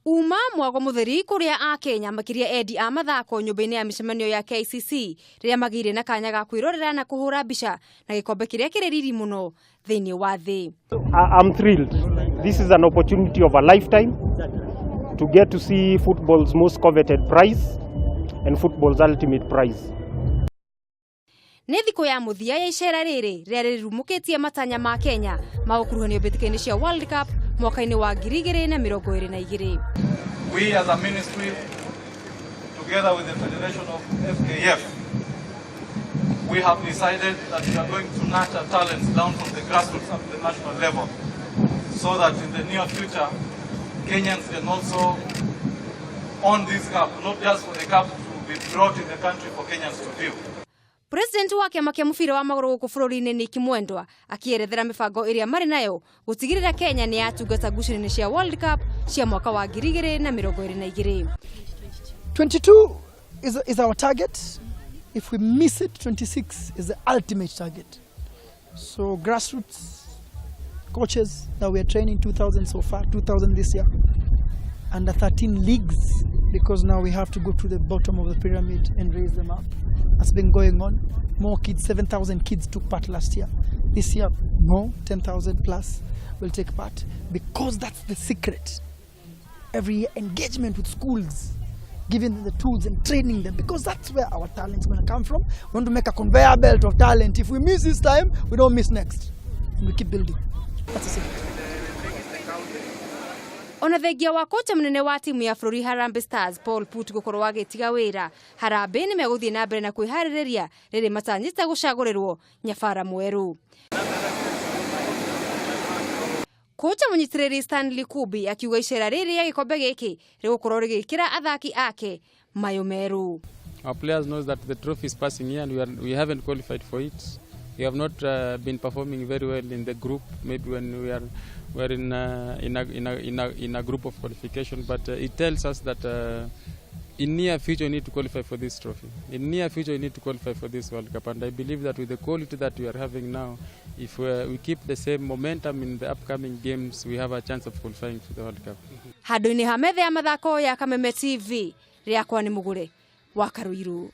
Uuma mwago mutheri kuria Akenya makiria edi a mathako nyumba-ini ya micemanio ya KICC riria magire na kanya ga kwihuura na kuhuura mbica na gikombe kiria kiri riri muno thiinii wa thi. I'm thrilled. This is an opportunity of a lifetime to get to see football's most coveted prize and football's ultimate prize. Nĩ thikũ ya mũthia ya icera rĩrĩ rĩrĩa rĩrumũkĩtie matanya ma Kenya ma gũkuruhanio mbĩtĩka-inĩ cia World Cup mwaka-inĩ wa 2022. We as a ministry, together with the Federation of FKF, we have decided that we are going to nurture talents down from the grassroots up to the national level, so that in the near future, Kenyans can also own this cup, not just for the cup to be brought in the country for Kenyans to view. President wa kiama kia mubira wa maguru guku bururi-ini ni Kimwendwa akierethera mibango iria mari nayo gutigirira Kenya ni yatungata ngucanio cia World Cup cia mwaka wa 2022. 22 is our target. If we miss it, 26 is the ultimate target. So grassroots coaches that we are training, 2,000 so far, 2,000 this year. Under 13 leagues, because now we have to go to the bottom of the pyramid and raise them up. That's been going on. More kids, 7,000 kids took part last year. This year, more, 10,000 plus will take part, because that's the secret. Every year, engagement with schools, giving them the tools and training them, because that's where our talent's going to come from. We want to make a conveyor belt of talent. If we miss this time, we don't miss next. And we keep building. That's the secret. Ona thengia wa kocha munene wa timu ya bururi Harambee Stars Paul Put gukorwo agitiga wira, Harambee ni meguthie na mbere na kwihariria riri matanyite gucagurirwo nyabara mweru. Kocha munyitiriri Stanley Kubi akiuga icera riri ya gikombe giki rigukorwo rigikira athaki ake mayo meru. Our players knows that the trophy is passing here and we haven't qualified for it. We have not been performing very well in the group. Maybe when we're in a group of qualification, but it tells us that in near future we need to qualify for this trophy. In near future we need to qualify for this World Cup, and I believe that with the quality that we are having now, if we keep the same momentum in the upcoming games, we have a chance of qualifying for the World Cup. Handũ-inĩ ha metha ya mathako ya Kameme TV, rĩakwa nĩ Mũgũre wa Karuiru.